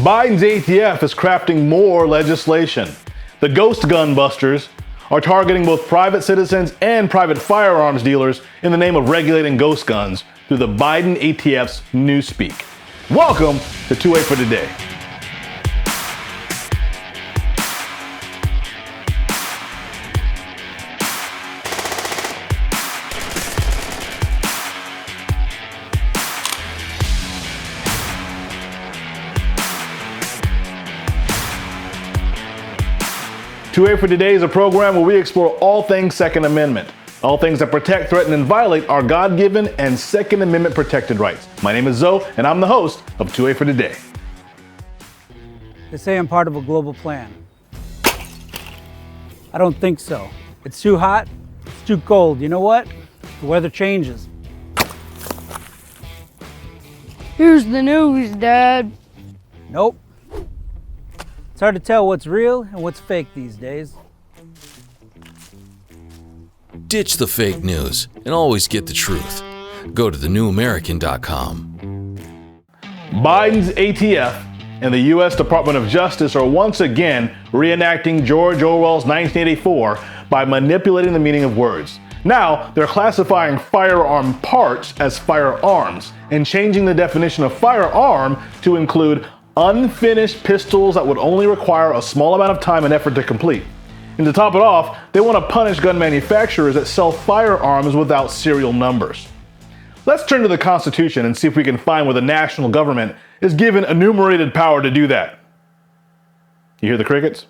Biden's ATF is crafting more legislation. The ghost gun busters are targeting both private citizens and private firearms dealers in the name of regulating ghost guns through the Biden ATF's Newspeak. Welcome to 2A for Today. Two-A for Today is a program where we explore all things Second Amendment, all things that protect, threaten, and violate our God-given and Second Amendment protected rights. My name is Zoe, and I'm the host of 2A for Today. They say I'm part of a global plan. I don't think so. It's too hot, it's too cold. You know what? The weather changes. Here's the news, Dad. Nope. It's hard to tell what's real and what's fake these days. Ditch the fake news and always get the truth. Go to thenewamerican.com. Biden's ATF and the U.S. Department of Justice are once again reenacting George Orwell's 1984 by manipulating the meaning of words. Now, they're classifying firearm parts as firearms and changing the definition of firearm to include unfinished pistols that would only require a small amount of time and effort to complete. And to top it off, they want to punish gun manufacturers that sell firearms without serial numbers. Let's turn to the Constitution and see if we can find where the national government is given enumerated power to do that. You hear the crickets?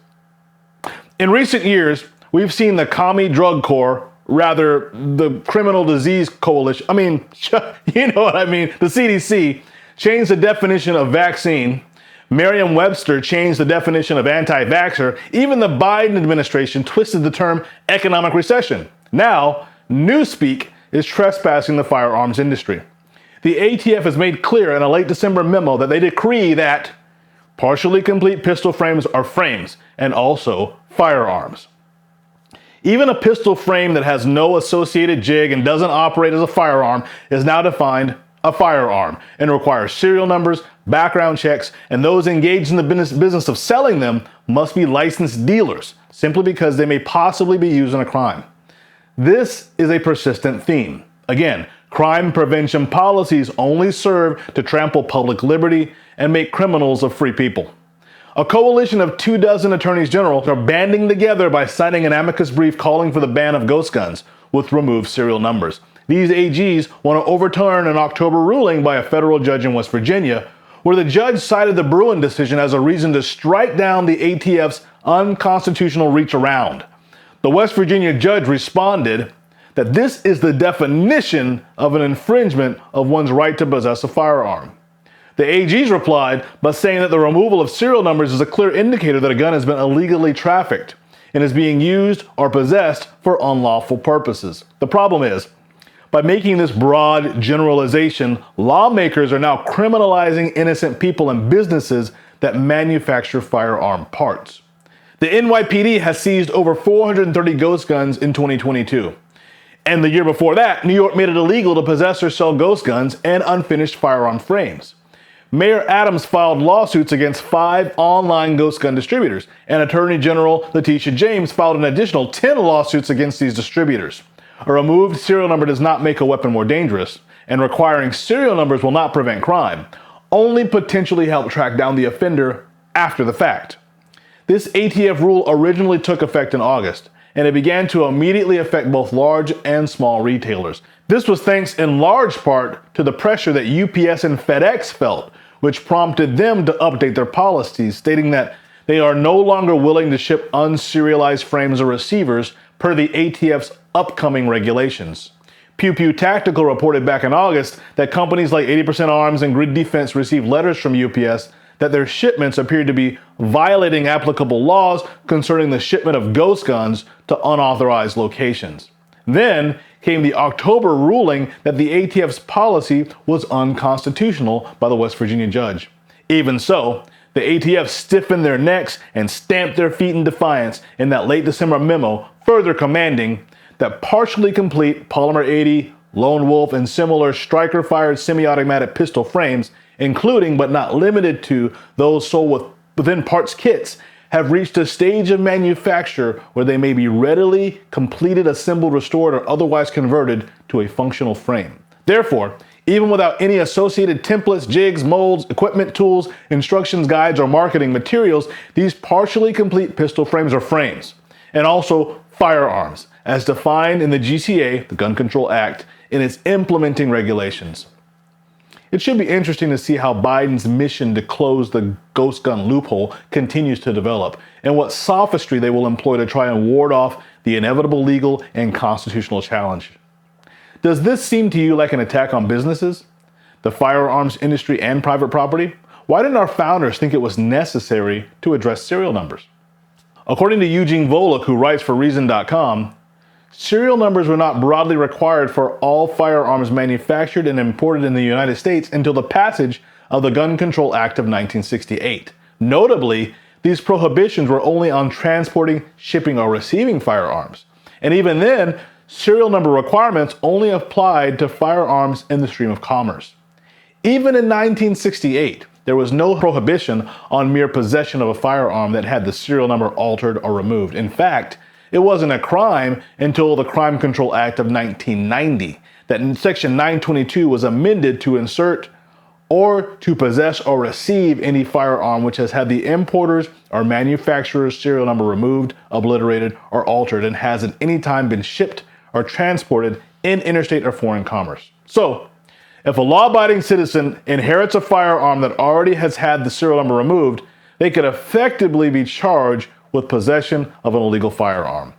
In recent years, we've seen the Commie Drug Corp, rather the Criminal Disease Coalition, you know what I mean, the CDC, change the definition of vaccine. Merriam Webster changed the definition of anti-vaxxer. Even the Biden administration twisted the term economic recession. Now, Newspeak is trespassing the firearms industry. The ATF has made clear in a late December memo that they decree that partially complete pistol frames are frames and also firearms. Even a pistol frame that has no associated jig and doesn't operate as a firearm is now defined a firearm and requires serial numbers, background checks, and those engaged in the business of selling them must be licensed dealers simply because they may possibly be used in a crime. This is a persistent theme. Again, crime prevention policies only serve to trample public liberty and make criminals of free people. A coalition of 24 attorneys general are banding together by signing an amicus brief calling for the ban of ghost guns with removed serial numbers. These AGs want to overturn an October ruling by a federal judge in West Virginia, where the judge cited the Bruin decision as a reason to strike down the ATF's unconstitutional reach around. The West Virginia judge responded that this is the definition of an infringement of one's right to possess a firearm. The AGs replied by saying that the removal of serial numbers is a clear indicator that a gun has been illegally trafficked and is being used or possessed for unlawful purposes. The problem is, by making this broad generalization, lawmakers are now criminalizing innocent people and businesses that manufacture firearm parts. The NYPD has seized over 430 ghost guns in 2022. And the year before that, New York made it illegal to possess or sell ghost guns and unfinished firearm frames. Mayor Adams filed lawsuits against 5 online ghost gun distributors, and Attorney General Letitia James filed an additional 10 lawsuits against these distributors. A removed serial number does not make a weapon more dangerous, and requiring serial numbers will not prevent crime, only potentially help track down the offender after the fact. This ATF rule originally took effect in August, and it began to immediately affect both large and small retailers. This was thanks in large part to the pressure that UPS and FedEx felt, which prompted them to update their policies, stating that they are no longer willing to ship unserialized frames or receivers per the ATF's upcoming regulations. Pew Pew Tactical reported back in August that companies like 80% Arms and Grid Defense received letters from UPS that their shipments appeared to be violating applicable laws concerning the shipment of ghost guns to unauthorized locations. Then came the October ruling that the ATF's policy was unconstitutional by the West Virginia judge. Even so, the ATF stiffened their necks and stamped their feet in defiance in that late December memo, further commanding that partially complete Polymer 80, Lone Wolf, and similar striker-fired semi-automatic pistol frames including but not limited to those sold within parts kits, have reached a stage of manufacture where they may be readily completed, assembled, restored, or otherwise converted to a functional frame. Therefore, even without any associated templates, jigs, molds, equipment, tools, instructions, guides, or marketing materials, these partially complete pistol frames are frames, and also firearms, as defined in the GCA, the Gun Control Act, in its implementing regulations. It should be interesting to see how Biden's mission to close the ghost gun loophole continues to develop, and what sophistry they will employ to try and ward off the inevitable legal and constitutional challenge. Does this seem to you like an attack on businesses, the firearms industry, and private property? Why didn't our founders think it was necessary to address serial numbers? According to Eugene Volokh, who writes for Reason.com, serial numbers were not broadly required for all firearms manufactured and imported in the United States until the passage of the Gun Control Act of 1968. Notably, these prohibitions were only on transporting, shipping, or receiving firearms. And even then, serial number requirements only applied to firearms in the stream of commerce. Even in 1968, there was no prohibition on mere possession of a firearm that had the serial number altered or removed. In fact, it wasn't a crime until the Crime Control Act of 1990 that in Section 922 was amended to insert or to possess or receive any firearm which has had the importer's or manufacturer's serial number removed, obliterated, or altered and has at any time been shipped or transported in interstate or foreign commerce. So, if a law-abiding citizen inherits a firearm that already has had the serial number removed, they could effectively be charged with possession of an illegal firearm.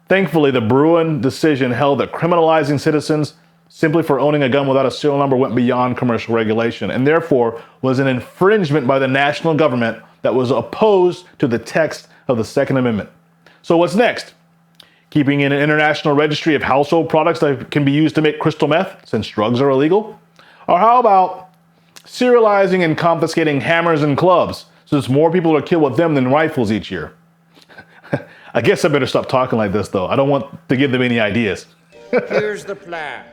Thankfully, the Bruin decision held that criminalizing citizens simply for owning a gun without a serial number went beyond commercial regulation and therefore was an infringement by the national government that was opposed to the text of the Second Amendment. So what's next? Keeping an international registry of household products that can be used to make crystal meth, since drugs are illegal? Or how about serializing and confiscating hammers and clubs, since more people are killed with them than rifles each year? I guess I better stop talking like this, though. I don't want to give them any ideas. Here's the plan.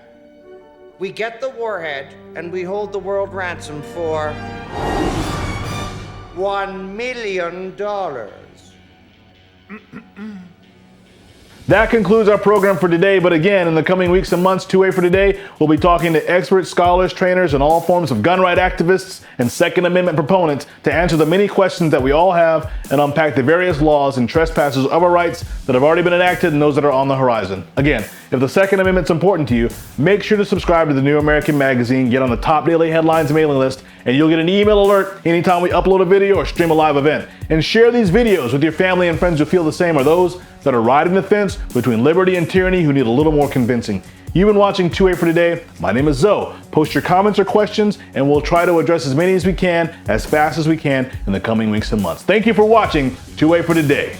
We get the warhead and we hold the world ransom for $1 million. That concludes our program for today, but again, in the coming weeks and months, 2A for Today, we'll be talking to experts, scholars, trainers, and all forms of gun right activists and Second Amendment proponents to answer the many questions that we all have and unpack the various laws and trespasses of our rights that have already been enacted and those that are on the horizon. Again, if the Second Amendment's important to you, make sure to subscribe to the New American Magazine, get on the top daily headlines mailing list, and you'll get an email alert anytime we upload a video or stream a live event. And share these videos with your family and friends who feel the same or those that are riding the fence between liberty and tyranny who need a little more convincing. You've been watching 2A for Today. My name is Zoe. Post your comments or questions and we'll try to address as many as we can, as fast as we can in the coming weeks and months. Thank you for watching 2A for Today.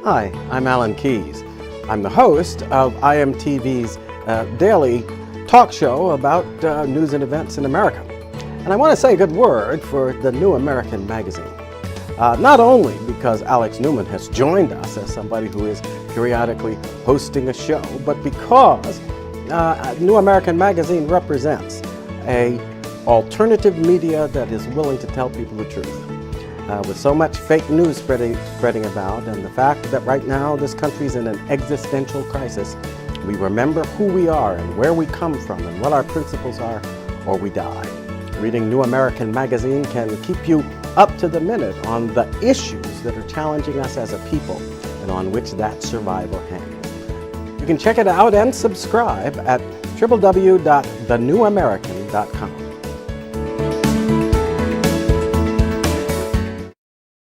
Hi, I'm Alan Keyes. I'm the host of IMTV's daily talk show about news and events in America. And I want to say a good word for the New American Magazine. Not only because Alex Newman has joined us as somebody who is periodically hosting a show, but because New American Magazine represents a alternative media that is willing to tell people the truth. With so much fake news spreading about, and the fact that right now this country's in an existential crisis, we remember who we are and where we come from and what our principles are, or we die. Reading New American Magazine can keep you up to the minute on the issues that are challenging us as a people and on which that survival hangs. You can check it out and subscribe at www.thenewamerican.com.